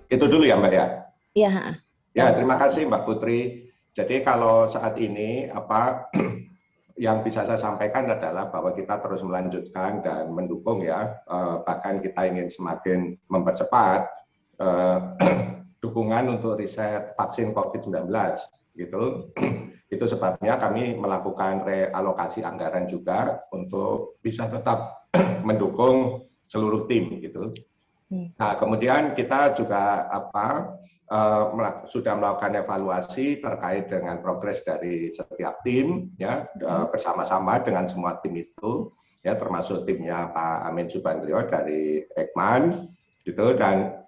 Itu dulu ya Mbak ya. Iya, Ya, yang terima kasih Mbak Putri. Jadi kalau saat ini yang bisa saya sampaikan adalah bahwa kita terus melanjutkan dan mendukung ya, bahkan kita ingin semakin mempercepat eh, dukungan untuk riset vaksin COVID-19 gitu. Itu sebabnya kami melakukan realokasi anggaran juga untuk bisa tetap mendukung seluruh tim gitu. Nah, kemudian kita juga sudah melakukan evaluasi terkait dengan progres dari setiap tim ya, bersama-sama dengan semua tim itu ya, termasuk timnya Pak Amin Subandrio dari Ekman gitu. Dan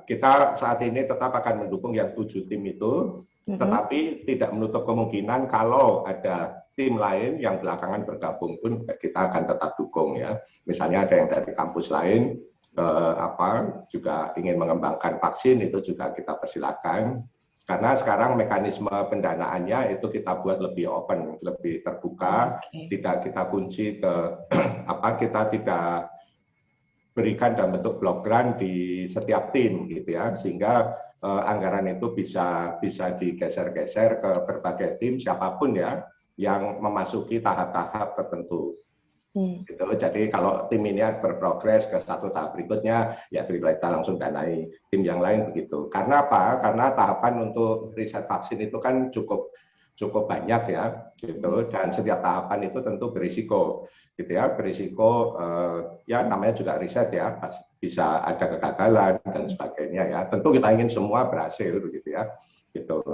kita saat ini tetap akan mendukung yang 7 tim itu, tetapi tidak menutup kemungkinan kalau ada tim lain yang belakangan bergabung pun kita akan tetap dukung ya. Misalnya ada yang dari kampus lain juga ingin mengembangkan vaksin, itu juga kita persilakan. Karena sekarang mekanisme pendanaannya itu kita buat lebih open, lebih terbuka, tidak kita kunci ke kita tidak berikan dalam bentuk blok grant di setiap tim gitu ya, sehingga anggaran itu bisa digeser-geser ke berbagai tim siapapun ya yang memasuki tahap-tahap tertentu. Gitu. Jadi kalau tim ini berprogres ke satu tahap berikutnya, ya kita langsung danai tim yang lain begitu. Karena apa? Karena tahapan untuk riset vaksin itu kan cukup banyak ya, gitu. Dan setiap tahapan itu tentu berisiko, gitu ya. Berisiko, ya namanya juga riset ya, bisa ada kegagalan dan sebagainya ya. Tentu kita ingin semua berhasil, gitu ya. Gitu.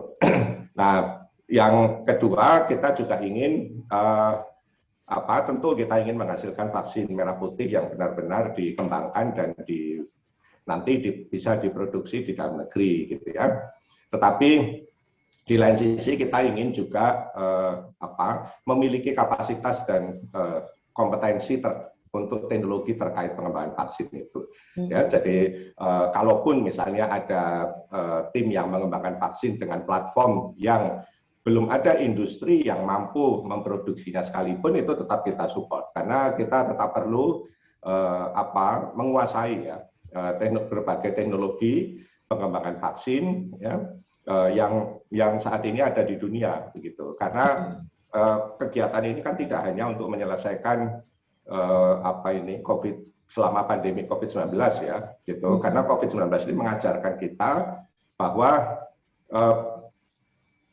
Nah, yang kedua kita juga ingin tentu kita ingin menghasilkan vaksin merah putih yang benar-benar dikembangkan dan nanti bisa diproduksi di dalam negeri gitu ya. Tetapi di lain sisi kita ingin juga memiliki kapasitas dan kompetensi untuk teknologi terkait pengembangan vaksin itu. Ya, jadi kalaupun misalnya ada tim yang mengembangkan vaksin dengan platform yang belum ada industri yang mampu memproduksinya sekalipun, itu tetap kita support karena kita tetap perlu menguasai ya berbagai teknologi pengembangan vaksin ya yang saat ini ada di dunia begitu. Karena kegiatan ini kan tidak hanya untuk menyelesaikan selama pandemi COVID-19 ya gitu. Karena COVID-19 ini mengajarkan kita bahwa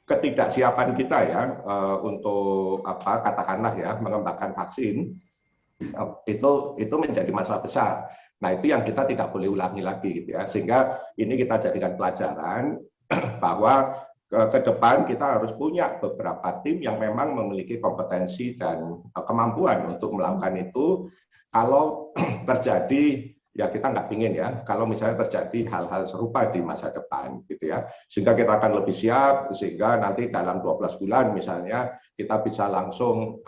ketidaksiapan kita ya untuk katakanlah ya mengembangkan vaksin itu menjadi masalah besar. Nah, itu yang kita tidak boleh ulangi lagi gitu ya. Sehingga ini kita jadikan pelajaran bahwa ke depan kita harus punya beberapa tim yang memang memiliki kompetensi dan kemampuan untuk melakukan itu. Kalau terjadi, ya kita nggak ingin ya, kalau misalnya terjadi hal-hal serupa di masa depan gitu ya, sehingga kita akan lebih siap, sehingga nanti dalam 12 bulan misalnya kita bisa langsung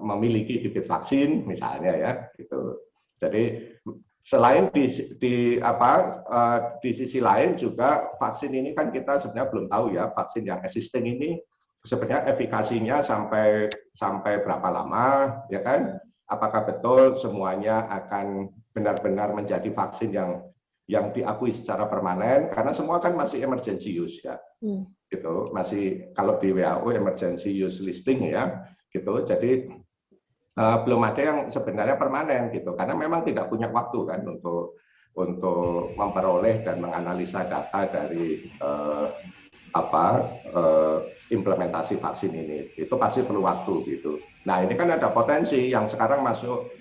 memiliki bibit vaksin misalnya ya gitu. Jadi selain di sisi lain juga vaksin ini kan kita sebenarnya belum tahu ya, vaksin yang existing ini sebenarnya efikasinya sampai berapa lama ya kan? Apakah betul semuanya akan benar-benar menjadi vaksin yang diakui secara permanen? Karena semua kan masih emergency use ya, gitu. Masih kalau di WHO emergency use listing ya, gitu. Jadi belum ada yang sebenarnya permanen gitu. Karena memang tidak punya waktu kan untuk memperoleh dan menganalisa data dari implementasi vaksin ini. Itu pasti perlu waktu gitu. Nah, ini kan ada potensi yang sekarang masuk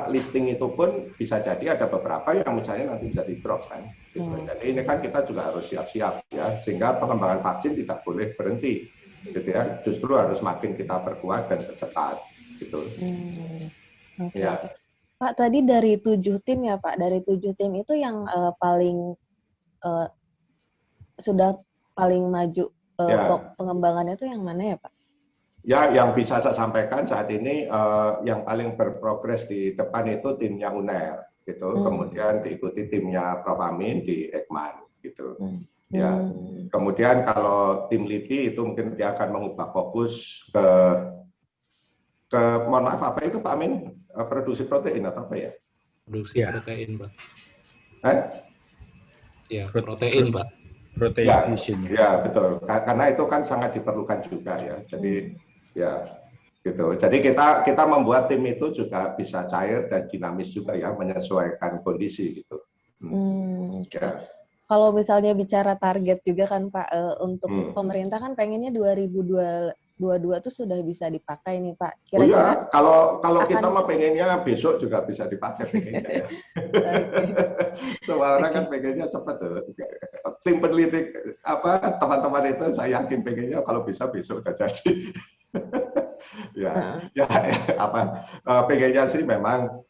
listing itu pun bisa jadi ada beberapa yang misalnya nanti bisa di-drop kan. Gitu. Jadi ini kan kita juga harus siap-siap ya, sehingga pengembangan vaksin tidak boleh berhenti gitu ya. Justru harus makin kita perkuat dan percepat gitu. Okay. Ya. Pak, tadi dari 7 tim ya Pak, dari 7 tim itu yang sudah paling maju pengembangannya itu yang mana ya Pak? Ya, yang bisa saya sampaikan saat ini yang paling berprogres di depan itu timnya UNER gitu, kemudian diikuti timnya Prof Amin di Ekman gitu. Ya, kemudian kalau tim LIPI itu mungkin dia akan mengubah fokus ke mohon maaf apa itu Pak Amin, produksi protein atau apa ya? Produksi protein, Pak. Ya, protein, Pak. Protein fusion. Ya, betul. Karena itu kan sangat diperlukan juga ya. Jadi ya gitu. Jadi kita membuat tim itu juga bisa cair dan dinamis juga ya, menyesuaikan kondisi gitu. Ya. Kalau misalnya bicara target juga kan Pak, untuk pemerintah kan pengennya 2022 tuh sudah bisa dipakai nih Pak. Kira-kira kalau kita mah pengennya besok juga bisa dipakai pengennya ya. Semua orang kan pengennya cepat tuh. Tim peneliti teman-teman itu saya yakin pengennya kalau bisa besok udah jadi. Pengennya sih memang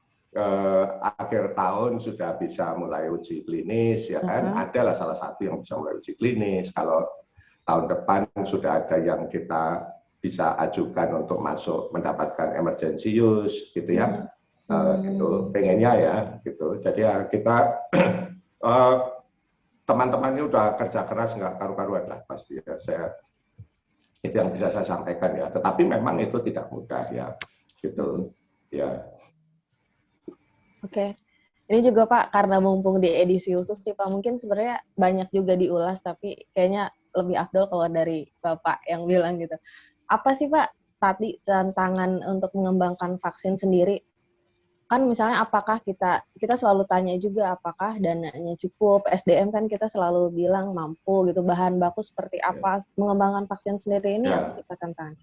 akhir tahun sudah bisa mulai uji klinis ya kan, adalah salah satu yang bisa mulai uji klinis. Kalau tahun depan sudah ada yang kita bisa ajukan untuk masuk mendapatkan emergency use gitu ya, gitu pengennya ya gitu. Jadi ya kita teman-teman ini udah kerja keras nggak karu-karuan lah pasti ya, itu yang bisa saya sampaikan ya. Tetapi memang itu tidak mudah ya, gitu ya. Oke, ini juga Pak, karena mumpung di edisi khusus sih Pak, mungkin sebenarnya banyak juga diulas, tapi kayaknya lebih afdol kalau dari Bapak yang bilang gitu. Apa sih Pak tadi tantangan untuk mengembangkan vaksin sendiri? Kan misalnya apakah kita selalu tanya juga apakah dananya cukup, SDM kan kita selalu bilang mampu gitu, bahan baku seperti apa, mengembangkan vaksin sendiri ini apa sih Pak tantangan?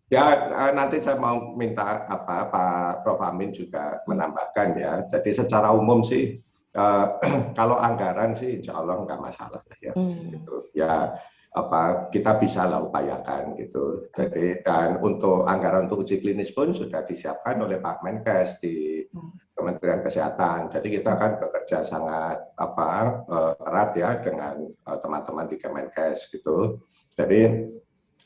Ya, nanti saya mau minta Pak Prof. Amin juga menambahkan ya. Jadi secara umum sih, kalau anggaran sih insya Allah nggak masalah ya. Gitu. Ya, kita bisa lah upayakan gitu. Jadi dan untuk anggaran untuk uji klinis pun sudah disiapkan oleh Pak Menkes di Kementerian Kesehatan. Jadi kita akan bekerja sangat erat ya dengan teman-teman di Kemenkes gitu. Jadi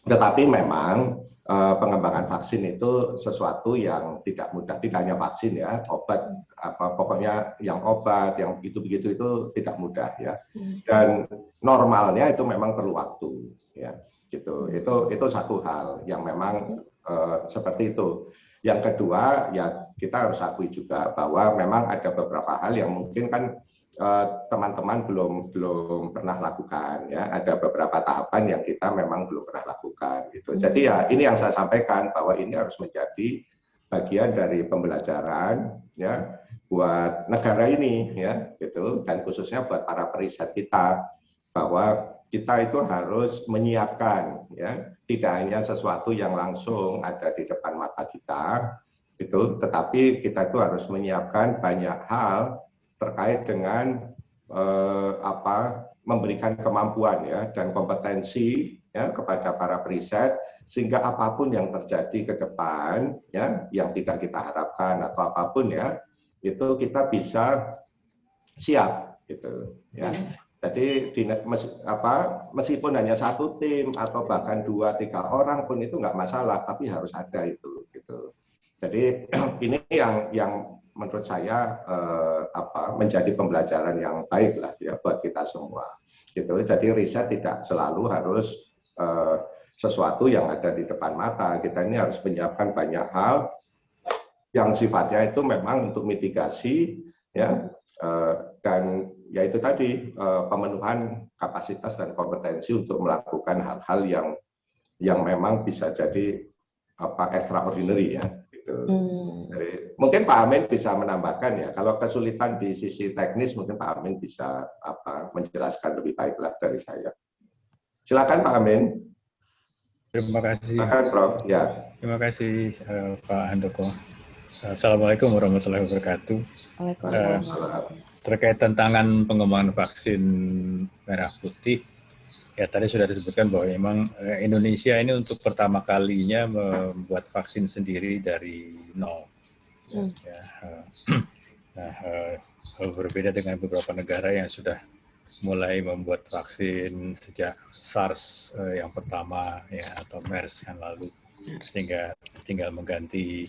tetapi memang pengembangan vaksin itu sesuatu yang tidak mudah, tidak hanya vaksin ya, obat pokoknya yang obat yang begitu-begitu itu tidak mudah ya. Dan normalnya itu memang perlu waktu ya. Gitu. Itu satu hal yang memang seperti itu. Yang kedua ya kita harus akui juga bahwa memang ada beberapa hal yang mungkin kan teman-teman belum pernah lakukan ya, ada beberapa tahapan yang kita memang belum pernah lakukan gitu. Jadi ya ini yang saya sampaikan bahwa ini harus menjadi bagian dari pembelajaran ya buat negara ini ya gitu, dan khususnya buat para periset kita bahwa kita itu harus menyiapkan ya, tidak hanya sesuatu yang langsung ada di depan mata kita gitu, tetapi kita itu harus menyiapkan banyak hal terkait dengan memberikan kemampuan ya dan kompetensi ya kepada para periset sehingga apapun yang terjadi ke depan ya yang tidak kita harapkan atau apapun ya itu kita bisa siap gitu ya. Jadi meskipun hanya satu tim atau bahkan 2-3 orang pun itu nggak masalah, tapi harus ada itu gitu. Jadi ini yang menurut saya menjadi pembelajaran yang baik lah ya buat kita semua gitu. Jadi riset tidak selalu harus sesuatu yang ada di depan mata. Kita ini harus menyiapkan banyak hal yang sifatnya itu memang untuk mitigasi ya, dan ya itu tadi pemenuhan kapasitas dan kompetensi untuk melakukan hal-hal yang memang bisa jadi extraordinary ya. Jadi, mungkin Pak Amin bisa menambahkan ya, kalau kesulitan di sisi teknis mungkin Pak Amin bisa menjelaskan lebih baik lah dari saya. Silakan Pak Amin. Terima kasih. Silakan Prof. Ya. Terima kasih Pak Handoko. Assalamualaikum warahmatullahi wabarakatuh. Terkait tantangan pengembangan vaksin merah putih, ya tadi sudah disebutkan bahwa memang Indonesia ini untuk pertama kalinya membuat vaksin sendiri dari nol. Berbeda dengan beberapa negara yang sudah mulai membuat vaksin sejak SARS yang pertama ya atau MERS yang lalu, sehingga tinggal mengganti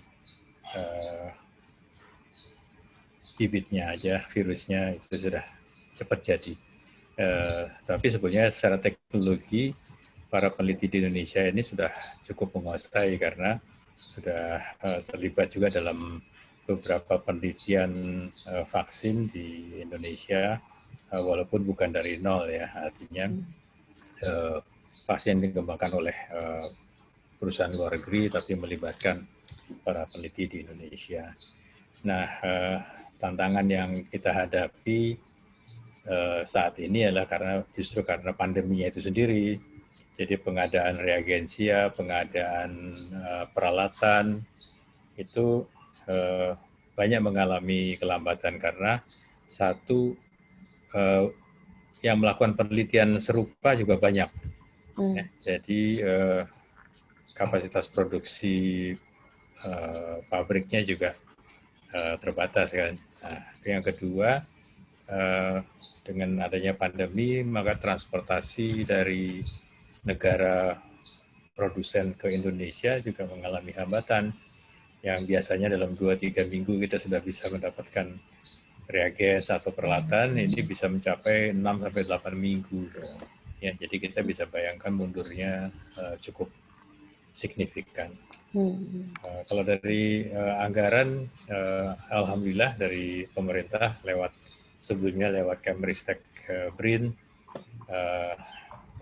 bibitnya aja, virusnya itu sudah cepat jadi. Tapi sebenarnya secara teknologi para peneliti di Indonesia ini sudah cukup menguasai karena sudah terlibat juga dalam beberapa penelitian vaksin di Indonesia, walaupun bukan dari nol ya, artinya vaksin dikembangkan oleh perusahaan luar negeri, tapi melibatkan para peneliti di Indonesia. Nah, tantangan yang kita hadapi saat ini adalah karena pandeminya itu sendiri. Jadi pengadaan reagensia, pengadaan peralatan itu banyak mengalami kelambatan karena satu yang melakukan penelitian serupa juga banyak. Ya, jadi kapasitas produksi pabriknya juga terbatas kan. Nah, yang kedua, dengan adanya pandemi maka transportasi dari negara produsen ke Indonesia juga mengalami hambatan yang biasanya dalam 2-3 minggu kita sudah bisa mendapatkan reagens atau peralatan, ini bisa mencapai 6-8 minggu. Ya, jadi kita bisa bayangkan mundurnya cukup signifikan. Kalau dari anggaran, alhamdulillah dari pemerintah sebelumnya lewat Kemristek BRIN,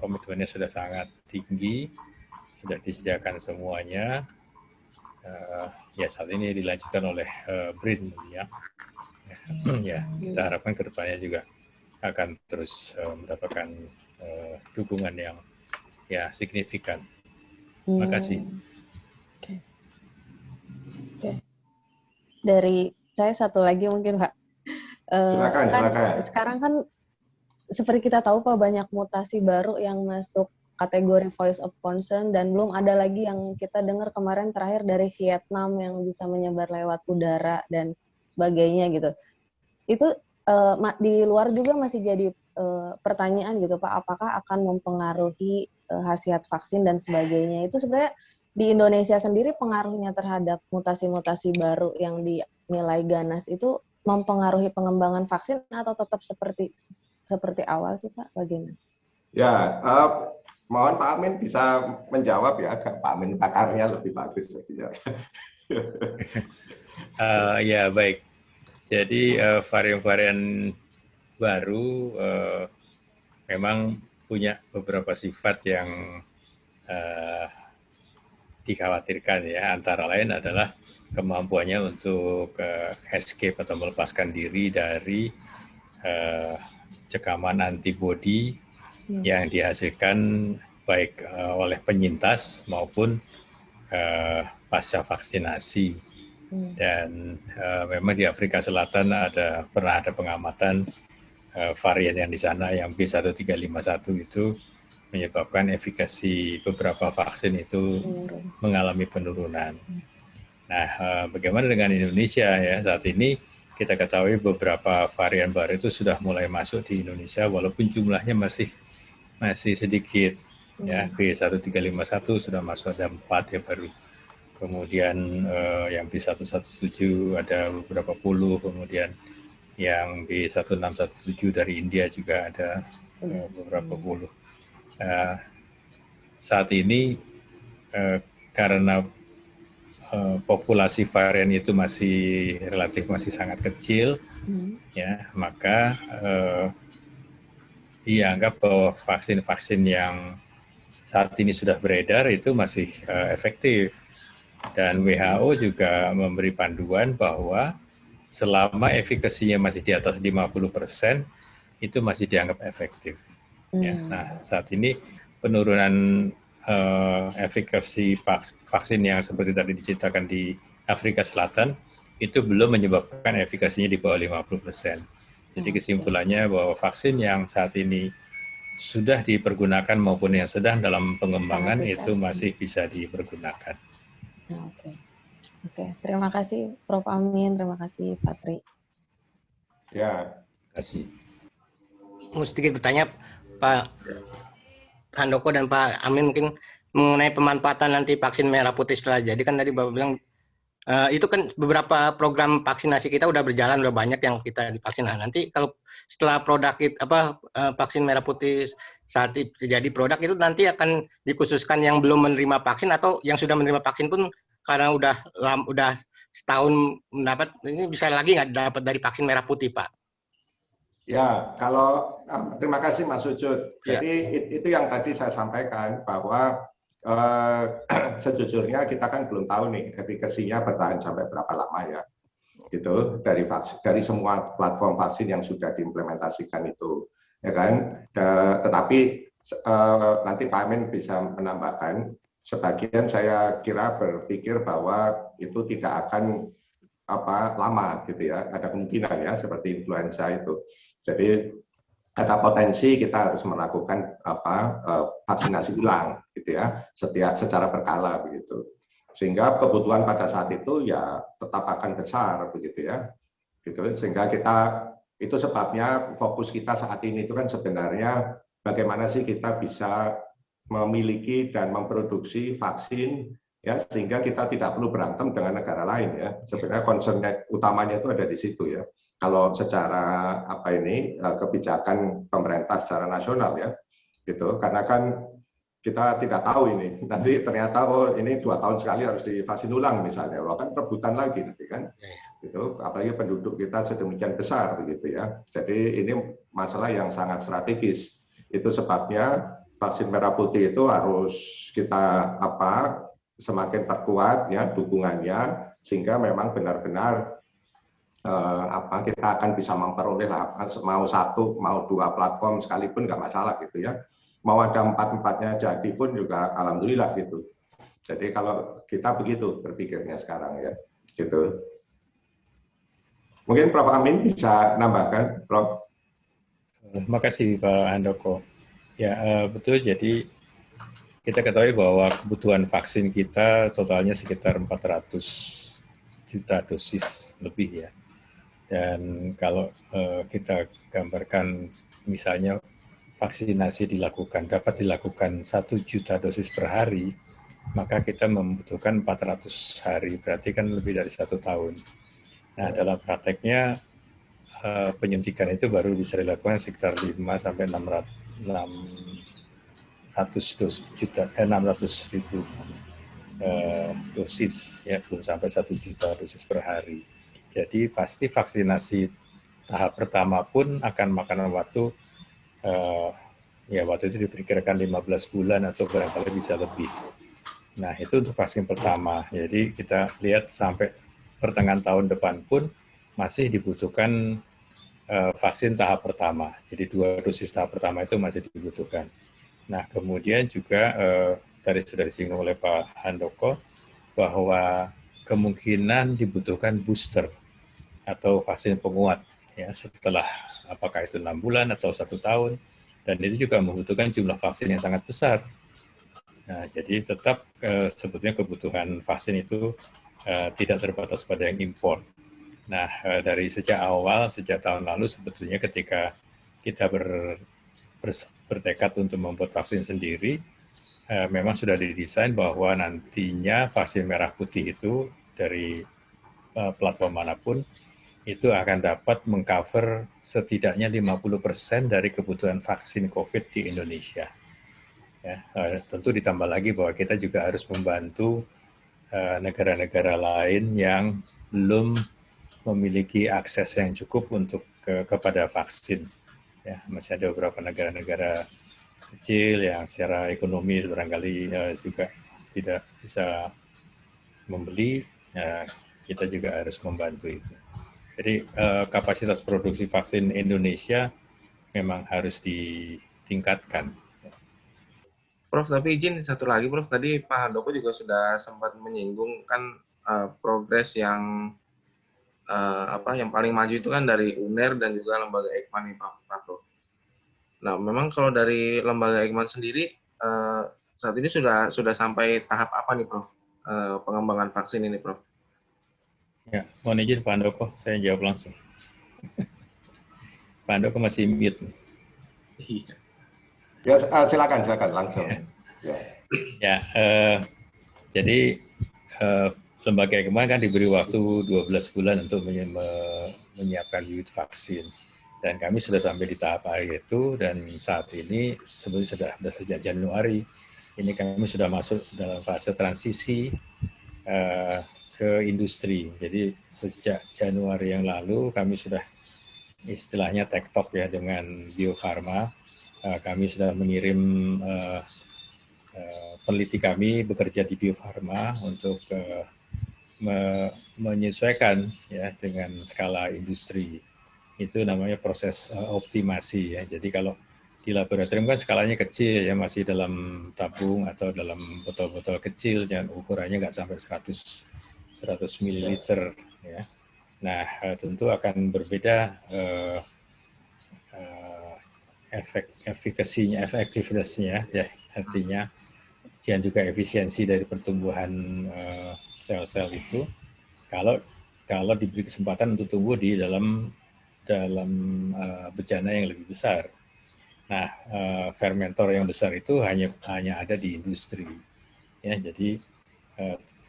komitmennya sudah sangat tinggi, sudah disediakan semuanya. Ya saat ini dilanjutkan oleh BRIN ya. Ya, kita harapkan ke depannya juga akan terus mendapatkan dukungan yang ya signifikan. Terima kasih. Oke. Dari saya satu lagi mungkin Pak. Silakan. Sekarang kan seperti kita tahu Pak, banyak mutasi baru yang masuk kategori voice of concern dan belum ada lagi yang kita dengar kemarin terakhir dari Vietnam yang bisa menyebar lewat udara dan sebagainya gitu. Itu di luar juga masih jadi pertanyaan gitu Pak, apakah akan mempengaruhi khasiat vaksin dan sebagainya. Itu sebenarnya di Indonesia sendiri pengaruhnya terhadap mutasi-mutasi baru yang dinilai ganas itu mempengaruhi pengembangan vaksin atau tetap seperti awal sih Pak, bagaimana? Ya, mohon Pak Amin bisa menjawab ya, Pak Amin pakarnya lebih bagus pastinya. Ya baik, jadi varian-varian baru memang punya beberapa sifat yang dikhawatirkan ya, antara lain adalah kemampuannya untuk escape atau melepaskan diri dari cekaman antibodi yang dihasilkan baik oleh penyintas maupun pasca vaksinasi. Dan memang di Afrika Selatan pernah ada pengamatan varian yang di sana yang B1351 itu menyebabkan efikasi beberapa vaksin itu mengalami penurunan. Nah, bagaimana dengan Indonesia ya? Saat ini kita ketahui beberapa varian baru itu sudah mulai masuk di Indonesia walaupun jumlahnya masih sedikit. Ya, B1351 sudah masuk, ada 4 ya baru. Kemudian yang B117 ada beberapa puluh, kemudian yang B1617 dari India juga ada beberapa puluh. Saat ini karena populasi varian itu masih sangat kecil, ya maka dianggap bahwa vaksin-vaksin yang saat ini sudah beredar itu masih efektif. Dan WHO juga memberi panduan bahwa selama efikasinya masih di atas 50%, itu masih dianggap efektif. Ya, nah, saat ini penurunan efikasi vaksin yang seperti tadi diceritakan di Afrika Selatan, itu belum menyebabkan efikasinya di bawah 50%. Jadi kesimpulannya bahwa vaksin yang saat ini sudah dipergunakan maupun yang sedang dalam pengembangan itu masih bisa dipergunakan. Oke. Terima kasih Prof. Amin, terima kasih Pak Tri. Ya. Terima kasih. Mau sedikit bertanya Pak Handoko dan Pak Amin mungkin mengenai pemanfaatan nanti vaksin merah putih setelah jadi, kan tadi Bapak bilang itu kan beberapa program vaksinasi kita udah berjalan, udah banyak yang kita divaksin. Nah, nanti kalau setelah vaksin merah putih saat terjadi produk itu nanti akan dikhususkan yang belum menerima vaksin atau yang sudah menerima vaksin pun karena udah setahun mendapat, ini bisa lagi nggak dapat dari vaksin merah putih, Pak? Ya, kalau terima kasih Mas Sujud. Jadi itu yang tadi saya sampaikan bahwa sejujurnya kita kan belum tahu nih efikasinya bertahan sampai berapa lama ya. Gitu dari vaksin, dari semua platform vaksin yang sudah diimplementasikan itu, ya kan. Tetapi nanti Pak Amin bisa menambahkan. Sebagian saya kira berpikir bahwa itu tidak akan lama gitu ya, ada kemungkinan ya seperti influenza itu. Jadi ada potensi kita harus melakukan vaksinasi ulang gitu ya, secara berkala begitu. Sehingga kebutuhan pada saat itu ya tetap akan besar begitu ya. Gitu. Sehingga itu sebabnya fokus kita saat ini itu kan sebenarnya bagaimana sih kita bisa memiliki dan memproduksi vaksin ya sehingga kita tidak perlu berantem dengan negara lain ya. Sebenarnya concern utamanya itu ada di situ ya. Kalau secara kebijakan pemerintah secara nasional ya, gitu. Karena kan kita tidak tahu ini nanti ternyata ini 2 tahun sekali harus divaksin ulang misalnya, kan rebutan lagi nanti kan, gitu. Apalagi penduduk kita sedemikian besar begitu ya. Jadi ini masalah yang sangat strategis. Itu sebabnya vaksin merah putih itu harus kita semakin perkuat ya dukungannya sehingga memang benar-benar kita akan bisa memperoleh mau 1 mau 2 platform sekalipun nggak masalah gitu ya, mau ada 4-4-nya jadi pun juga alhamdulillah gitu. Jadi kalau kita begitu berpikirnya sekarang ya gitu. Mungkin Prof. Amin bisa nambahkan, Prof. Terima kasih Pak Handoko. Ya betul, jadi kita ketahui bahwa kebutuhan vaksin kita totalnya sekitar 400 juta dosis lebih ya. Dan kalau kita gambarkan misalnya vaksinasi dapat dilakukan 1 juta dosis per hari, maka kita membutuhkan 400 hari, berarti kan lebih dari 1 tahun. Nah, dalam prakteknya penyuntikan itu baru bisa dilakukan sekitar 5-600 ribu dosis, ya belum sampai 1 juta dosis per hari. Jadi pasti vaksinasi tahap pertama pun akan makan waktu, waktu itu diperkirakan 15 bulan atau barangkali bisa lebih. Nah itu untuk vaksin pertama. Jadi kita lihat sampai pertengahan tahun depan pun masih dibutuhkan vaksin tahap pertama. Jadi 2 dosis tahap pertama itu masih dibutuhkan. Nah kemudian juga tadi sudah disinggung oleh Pak Handoko bahwa kemungkinan dibutuhkan booster atau vaksin penguat ya setelah apakah itu 6 bulan atau 1 tahun, dan itu juga membutuhkan jumlah vaksin yang sangat besar. Nah, jadi tetap sebetulnya kebutuhan vaksin itu tidak terbatas pada yang impor. Nah, dari sejak tahun lalu sebetulnya ketika kita bertekad untuk membuat vaksin sendiri, memang sudah didesain bahwa nantinya vaksin merah putih itu dari platform manapun itu akan dapat mengcover setidaknya 50% dari kebutuhan vaksin COVID di Indonesia. Ya, tentu ditambah lagi bahwa kita juga harus membantu negara-negara lain yang belum memiliki akses yang cukup untuk kepada vaksin. Ya, masih ada beberapa negara-negara kecil yang secara ekonomi barangkali juga tidak bisa membeli. Kita juga harus membantu itu. Jadi kapasitas produksi vaksin Indonesia memang harus ditingkatkan. Prof, tapi izin satu lagi, Prof. Tadi Pak Handoko juga sudah sempat menyinggung kan progres yang yang paling maju itu kan dari UNER dan juga lembaga Eijkman nih, Pak Prof. Nah, memang kalau dari lembaga Eijkman sendiri saat ini sudah sampai tahap apa nih, Prof? Pengembangan vaksin ini, Prof? Ya, mohon izin Pak Handoko, saya jawab langsung. Pak Handoko masih mute. Iya. Ya, silakan langsung. Ya, jadi lembaga Eijkman kan diberi waktu 12 bulan untuk menyiapkan bibit vaksin. Dan kami sudah sampai di tahap akhir itu, dan saat ini sebetulnya sudah sejak Januari, ini kami sudah masuk dalam fase transisi ke industri. Jadi sejak Januari yang lalu kami sudah istilahnya tektok ya dengan Bio Farma. Kami sudah mengirim peneliti kami bekerja di Bio Farma untuk menyesuaikan ya dengan skala industri. Itu namanya proses optimasi ya. Jadi kalau di laboratorium kan skalanya kecil ya, masih dalam tabung atau dalam botol-botol kecil yang ukurannya nggak sampai 100 ml ya. Nah, tentu akan berbeda efektivitasnya ya, artinya dan juga efisiensi dari pertumbuhan sel-sel itu kalau diberi kesempatan untuk tumbuh di dalam bejana yang lebih besar. Nah, fermentor yang besar itu hanya ada di industri. Ya, jadi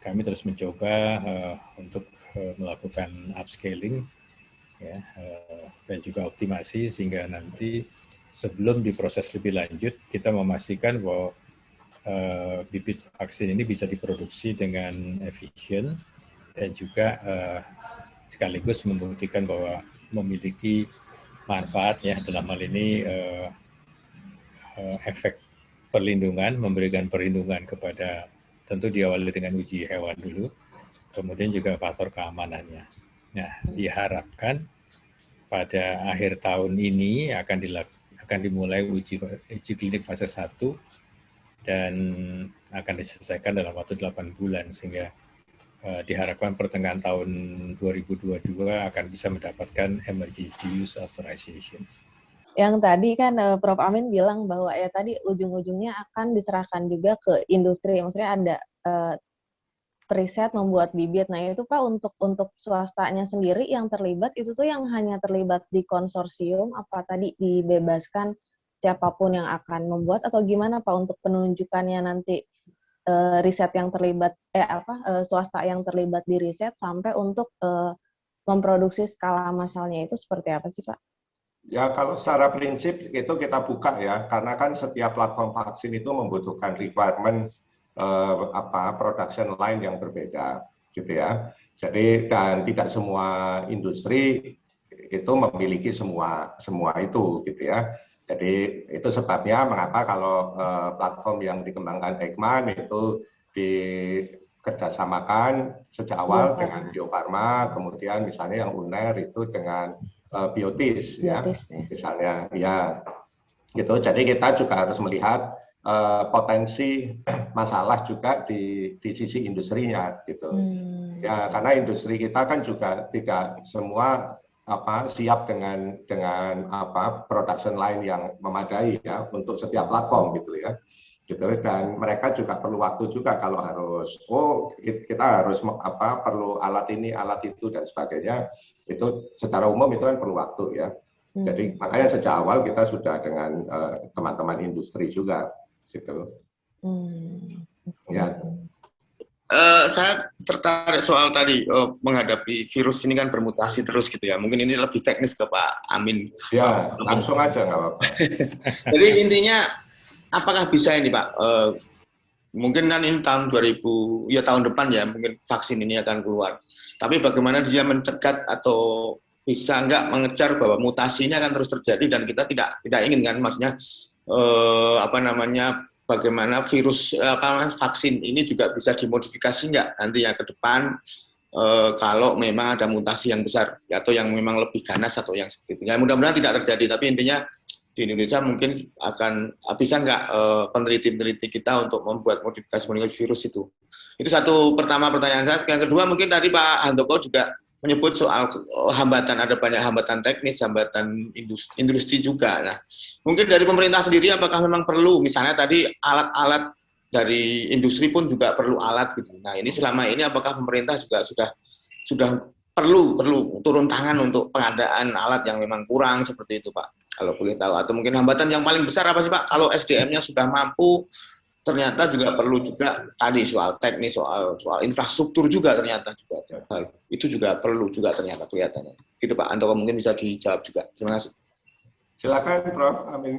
kami terus mencoba untuk melakukan upscaling ya, dan juga optimasi sehingga nanti sebelum diproses lebih lanjut kita memastikan bahwa bibit vaksin ini bisa diproduksi dengan efisien dan juga sekaligus membuktikan bahwa memiliki manfaat ya, dalam hal ini efek perlindungan, memberikan perlindungan kepada, tentu diawali dengan uji hewan dulu, kemudian juga faktor keamanannya. Nah, diharapkan pada akhir tahun ini akan dimulai uji klinik fase 1 dan akan diselesaikan dalam waktu 8 bulan, sehingga diharapkan pertengahan tahun 2022 akan bisa mendapatkan emergency use authorization. Yang tadi kan Prof. Amin bilang bahwa ya tadi ujung-ujungnya akan diserahkan juga ke industri, maksudnya ada riset membuat bibit. Nah itu Pak untuk swastanya sendiri yang terlibat itu tuh yang hanya terlibat di konsorsium, apa tadi dibebaskan siapapun yang akan membuat, atau gimana Pak untuk penunjukannya nanti riset yang terlibat swasta yang terlibat di riset sampai untuk memproduksi skala massalnya itu seperti apa sih Pak? Ya, kalau secara prinsip itu kita buka ya, karena kan setiap platform vaksin itu membutuhkan requirement production line yang berbeda, gitu ya. Jadi dan tidak semua industri itu memiliki semua itu, gitu ya. Jadi itu sebabnya mengapa kalau platform yang dikembangkan Eijkman itu dikerjasamakan sejak awal dengan Bio Farma, kemudian misalnya yang UNER itu dengan Biotis ya, misalnya ya gitu. Jadi kita juga harus melihat potensi masalah juga di sisi industrinya gitu. Ya karena industri kita kan juga tidak semua siap dengan production line yang memadai ya untuk setiap platform gitu ya. Gitu, dan mereka juga perlu waktu juga kalau harus kita harus perlu alat ini alat itu dan sebagainya, itu secara umum itu kan perlu waktu ya. Jadi makanya sejak awal kita sudah dengan teman-teman industri juga gitu. Ya. Saya tertarik soal tadi menghadapi virus ini kan bermutasi terus gitu ya. Mungkin ini lebih teknis ke Pak Amin. Ya, langsung aja nggak apa-apa. Jadi intinya apakah bisa ini Pak? Mungkin kan ini tahun 2000, ya tahun depan ya mungkin vaksin ini akan keluar. Tapi bagaimana dia mencegat atau bisa nggak mengejar bahwa mutasi ini akan terus terjadi dan kita tidak ingin kan, maksudnya bagaimana virus vaksin ini juga bisa dimodifikasi nggak nantinya ke depan kalau memang ada mutasi yang besar atau yang memang lebih ganas atau yang seperti itu. Ya mudah-mudahan tidak terjadi, tapi intinya di Indonesia mungkin akan bisa nggak peneliti-peneliti kita untuk membuat modifikasi virus itu. Itu satu pertama pertanyaan saya. Yang kedua mungkin tadi Pak Handoko juga menyebut soal hambatan, ada banyak hambatan teknis, hambatan industri juga. Nah, mungkin dari pemerintah sendiri apakah memang perlu, misalnya tadi alat-alat dari industri pun juga perlu alat gitu. Nah, ini selama ini apakah pemerintah juga sudah perlu turun tangan untuk pengadaan alat yang memang kurang seperti itu Pak? Kalau boleh tahu, atau mungkin hambatan yang paling besar apa sih Pak? Kalau SDM-nya sudah mampu, ternyata juga perlu juga tadi soal teknis, soal infrastruktur juga ternyata juga itu juga perlu juga ternyata kelihatannya. Gitu Pak Handoko, mungkin bisa dijawab juga. Terima kasih. Silakan Prof. Amin.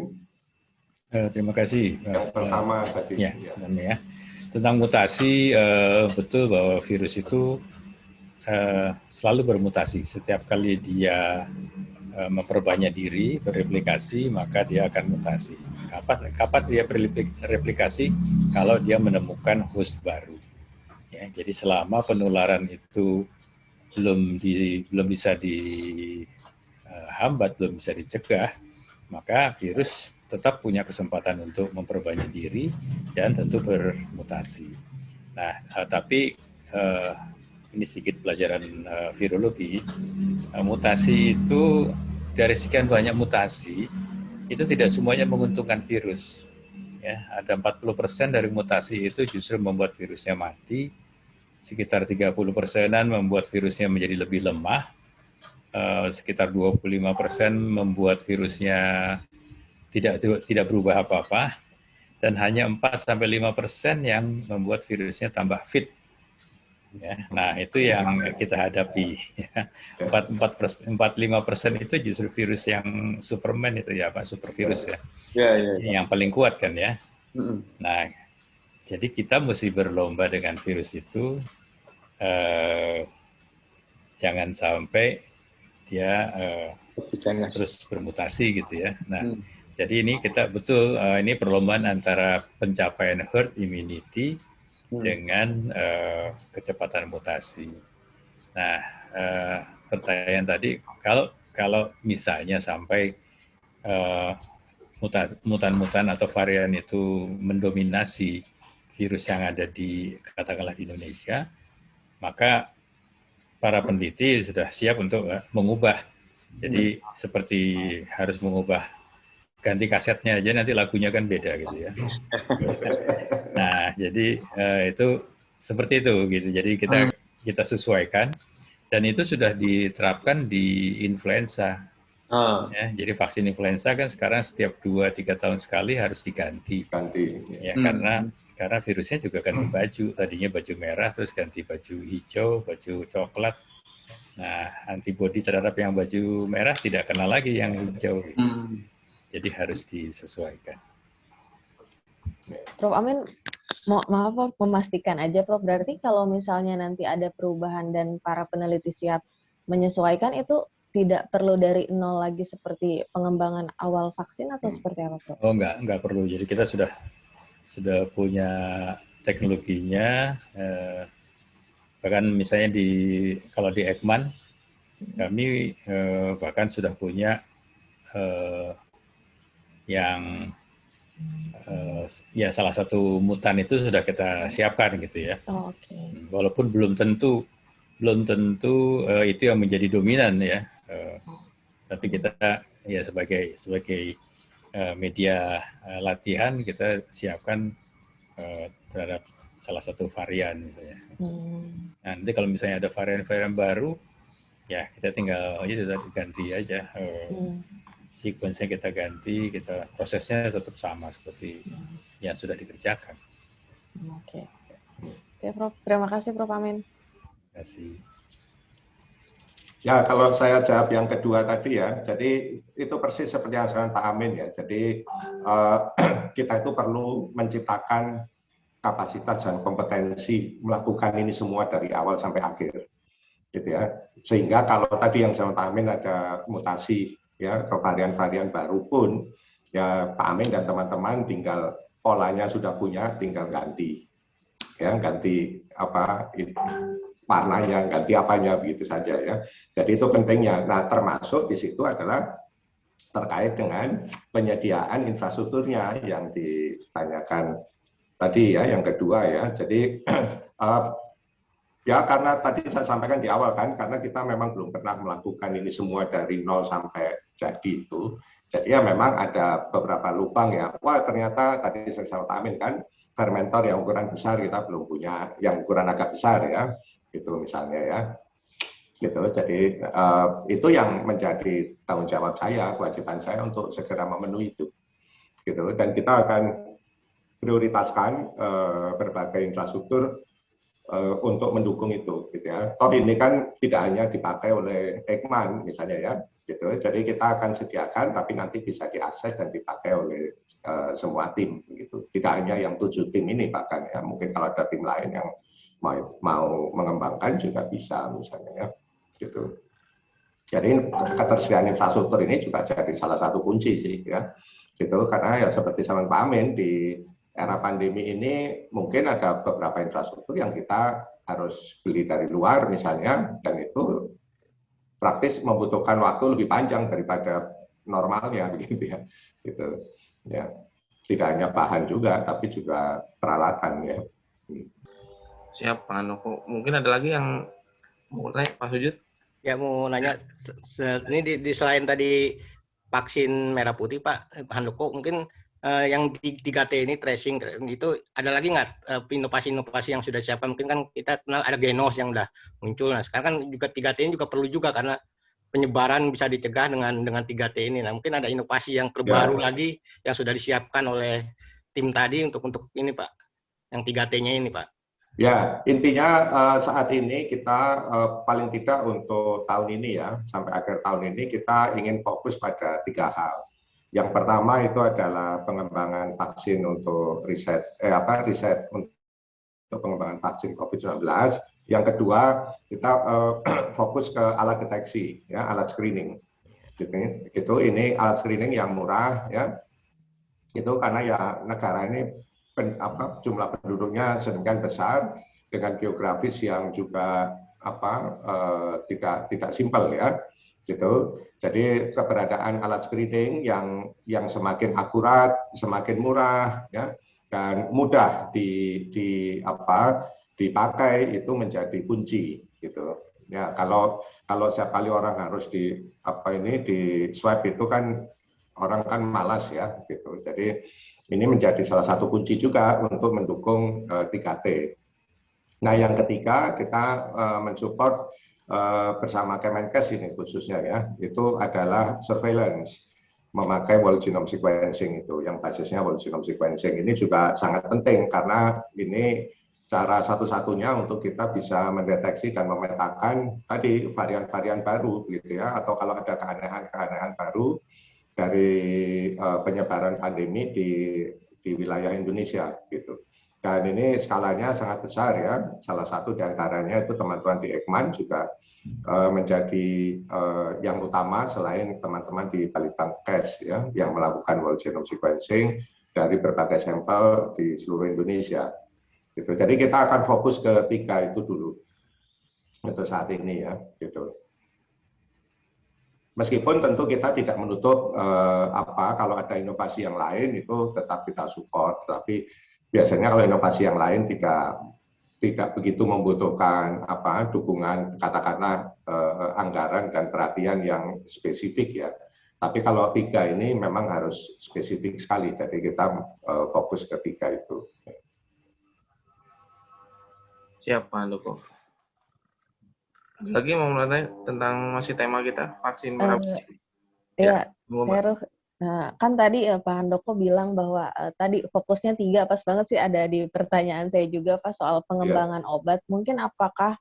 Terima kasih. Yang pertama tadi. Ya. Tentang mutasi, betul bahwa virus itu selalu bermutasi. Setiap kali dia memperbanyak diri, bereplikasi, maka dia akan mutasi. Kapan dia bereplikasi? Kalau dia menemukan host baru. Ya, jadi selama penularan itu belum bisa dihambat, belum bisa dicegah, maka virus tetap punya kesempatan untuk memperbanyak diri dan tentu bermutasi. Nah, tapi ini sedikit pelajaran virologi. Mutasi itu dari sekian banyak mutasi itu tidak semuanya menguntungkan virus. Ya, ada 40% dari mutasi itu justru membuat virusnya mati, sekitar 30%-an membuat virusnya menjadi lebih lemah, sekitar 25% membuat virusnya tidak berubah apa-apa, dan hanya 4-5% yang membuat virusnya tambah fit. Ya, nah itu yang kita hadapi. 4-5% itu justru virus yang Superman itu ya, Pak, supervirus ya. Yang paling kuat kan ya. Nah, jadi kita mesti berlomba dengan virus itu, jangan sampai dia terus bermutasi gitu ya. Nah, jadi ini kita betul ini perlombaan antara pencapaian herd immunity dengan kecepatan mutasi. Nah, pertanyaan tadi, kalau misalnya sampai mutan-mutan atau varian itu mendominasi virus yang ada di, katakanlah di Indonesia, maka para peneliti sudah siap untuk mengubah. Jadi seperti harus mengubah, ganti kasetnya aja nanti lagunya kan beda gitu ya. Nah, jadi itu seperti itu gitu. Jadi kita sesuaikan, dan itu sudah diterapkan di influenza. Ya, jadi vaksin influenza kan sekarang setiap 2-3 tahun sekali harus diganti. Ya, karena virusnya juga ganti baju. Tadinya baju merah terus ganti baju hijau, baju coklat. Nah, antibodi terhadap yang baju merah tidak kenal lagi yang hijau. Gitu. Jadi harus disesuaikan. Prof. Amin, maaf Prof, memastikan aja Prof, berarti kalau misalnya nanti ada perubahan dan para peneliti siap menyesuaikan, itu tidak perlu dari nol lagi seperti pengembangan awal vaksin atau seperti apa Prof? Oh enggak perlu. Jadi kita sudah punya teknologinya, bahkan misalnya kalau di Ekman kami bahkan sudah punya yang ya salah satu mutan itu sudah kita siapkan gitu ya. Walaupun belum tentu itu yang menjadi dominan ya. Tapi kita ya sebagai media latihan kita siapkan terhadap salah satu varian gitu ya. Nah, nanti kalau misalnya ada varian-varian baru, ya kita tinggal ganti aja. Sequence-nya kita ganti, prosesnya tetap sama seperti yang sudah dikerjakan. Oke, Prof. Terima kasih Prof. Amin. Terima kasih. Ya, kalau saya jawab yang kedua tadi ya, jadi itu persis seperti yang saya Pak Amin ya. Jadi kita itu perlu menciptakan kapasitas dan kompetensi melakukan ini semua dari awal sampai akhir, gitu ya. Sehingga kalau tadi yang sama Pak Amin ada mutasi ya ke varian-varian baru pun, ya Pak Amin dan teman-teman tinggal polanya sudah punya, tinggal ganti, ya ganti apa warnanya, ganti apanya begitu saja ya. Jadi itu pentingnya. Nah, termasuk di situ adalah terkait dengan penyediaan infrastrukturnya yang ditanyakan tadi ya, yang kedua ya. Jadi ya karena tadi saya sampaikan di awal kan, karena kita memang belum pernah melakukan ini semua dari nol sampai jadi itu. Jadi ya memang ada beberapa lubang ya. Wah ternyata tadi saya sama Pak Amin kan, fermentor yang ukuran besar kita belum punya, yang ukuran agak besar ya, gitu misalnya ya. Gitu. Jadi itu yang menjadi tanggung jawab saya, kewajiban saya untuk segera memenuhi itu. Gitu. Dan kita akan prioritaskan berbagai infrastruktur untuk mendukung itu, gitu ya. Toh ini kan tidak hanya dipakai oleh Ekman misalnya ya, gitu. Jadi kita akan sediakan, tapi nanti bisa diakses dan dipakai oleh semua tim, gitu. Tidak hanya yang 7 tim ini bahkan ya, mungkin kalau ada tim lain yang mau mengembangkan juga bisa misalnya ya, gitu. Jadi ketersediaan infrastruktur ini juga jadi salah satu kunci sih ya, gitu. Karena ya seperti sama Pak Amin, di era pandemi ini mungkin ada beberapa infrastruktur yang kita harus beli dari luar misalnya, dan itu praktis membutuhkan waktu lebih panjang daripada normalnya begitu ya, gitu ya. Tidak hanya bahan juga, tapi juga peralatan ya. Siap, Pak Handoko. Mungkin ada lagi yang mau tanya, Pak Sujud? Ya, mau nanya, ini di selain tadi vaksin merah putih, Pak Handoko, mungkin yang 3T ini tracing itu ada lagi nggak inovasi-inovasi yang sudah disiapkan? Mungkin kan kita kenal ada genos yang udah muncul. Nah, sekarang kan juga 3T ini juga perlu juga karena penyebaran bisa dicegah dengan 3T ini. Nah, mungkin ada inovasi yang terbaru lagi yang sudah disiapkan oleh tim tadi untuk ini, Pak, yang 3T-nya ini, Pak. Ya, intinya saat ini kita paling tidak untuk tahun ini ya, sampai akhir tahun ini kita ingin fokus pada 3 hal. Yang pertama itu adalah pengembangan vaksin untuk riset untuk pengembangan vaksin COVID-19. Yang kedua, kita fokus ke alat deteksi, ya, alat screening. Gitu, ini alat screening yang murah, ya. Itu karena ya negara ini jumlah penduduknya sedemikian besar dengan geografis yang juga tidak simpel ya, gitu. Jadi keberadaan alat screening yang semakin akurat, semakin murah, ya, dan mudah dipakai itu menjadi kunci, gitu. Ya, kalau setiap kali orang harus di swab itu kan orang kan malas ya, gitu. Jadi ini menjadi salah satu kunci juga untuk mendukung 3T. Nah, yang ketiga kita mensupport bersama Kemenkes ini khususnya ya, itu adalah surveillance, memakai whole genome sequencing itu, yang basisnya whole genome sequencing. Ini juga sangat penting karena ini cara satu-satunya untuk kita bisa mendeteksi dan memetakan tadi varian-varian baru, gitu ya, atau kalau ada keanehan-keanehan baru dari penyebaran pandemi di wilayah Indonesia, gitu. Dan ini skalanya sangat besar ya. Salah satu diantaranya itu teman-teman di Eijkman juga menjadi yang utama selain teman-teman di Balitbangkes ya, yang melakukan whole genome sequencing dari berbagai sampel di seluruh Indonesia. Gitu. Jadi kita akan fokus ke 3 itu dulu untuk saat ini ya, gitu. Meskipun tentu kita tidak menutup kalau ada inovasi yang lain itu tetap kita support, tapi biasanya kalau inovasi yang lain tidak begitu membutuhkan dukungan katakanlah anggaran dan perhatian yang spesifik ya. Tapi kalau 3 ini memang harus spesifik sekali, jadi kita fokus ke 3 itu. Siap, Pak Handoko. Lagi mau nanya tentang masih tema kita, vaksin merah putih. Ya, Heru. Nah, kan tadi Pak Handoko bilang bahwa tadi fokusnya 3, pas banget sih ada di pertanyaan saya juga Pak soal pengembangan obat. Mungkin apakah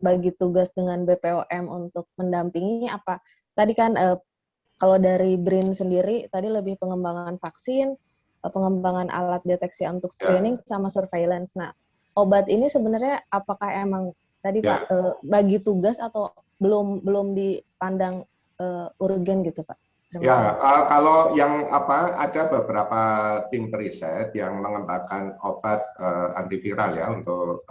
bagi tugas dengan BPOM untuk mendampingi apa? Tadi kan kalau dari BRIN sendiri tadi lebih pengembangan vaksin, pengembangan alat deteksi untuk screening sama surveillance. Nah, obat ini sebenarnya apakah emang tadi Pak bagi tugas atau belum dipandang urgen gitu Pak? Ya, kalau yang ada beberapa tim riset yang mengembangkan obat antiviral ya untuk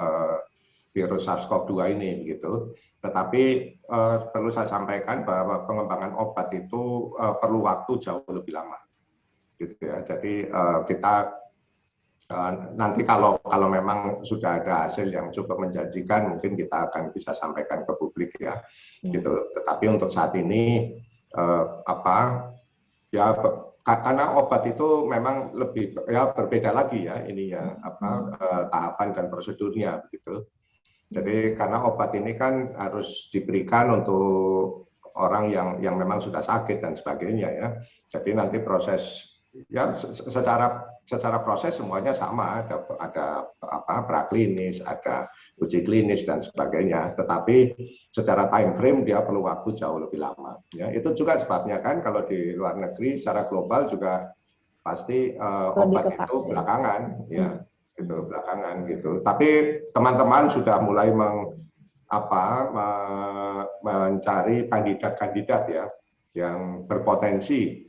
virus SARS-CoV-2 ini begitu. Tetapi perlu saya sampaikan bahwa pengembangan obat itu perlu waktu jauh lebih lama. Gitu ya. Jadi kita nanti kalau memang sudah ada hasil yang cukup menjanjikan, mungkin kita akan bisa sampaikan ke publik ya. Gitu. Tetapi untuk saat ini karena obat itu memang lebih berbeda lagi ya ini ya tahapan dan prosedurnya begitu. Jadi karena obat ini kan harus diberikan untuk orang yang memang sudah sakit dan sebagainya ya. Jadi nanti proses ya secara proses semuanya sama, ada praklinis, ada uji klinis dan sebagainya, tetapi secara time frame dia perlu waktu jauh lebih lama. Ya, itu juga sebabnya kan kalau di luar negeri secara global juga pasti obat itu belakangan, ya gitu belakangan gitu. Tapi teman-teman sudah mulai mencari kandidat-kandidat ya yang berpotensi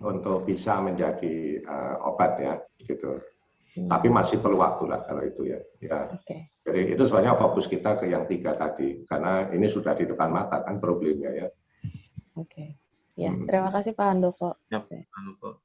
untuk bisa menjadi obat ya gitu. Tapi masih perlu waktu lah kalau itu ya. Okay. Jadi itu sebenarnya fokus kita ke yang 3 tadi karena ini sudah di depan mata kan problemnya ya. Oke. Ya, terima kasih Pak Handoko. Ya, Pak Handoko.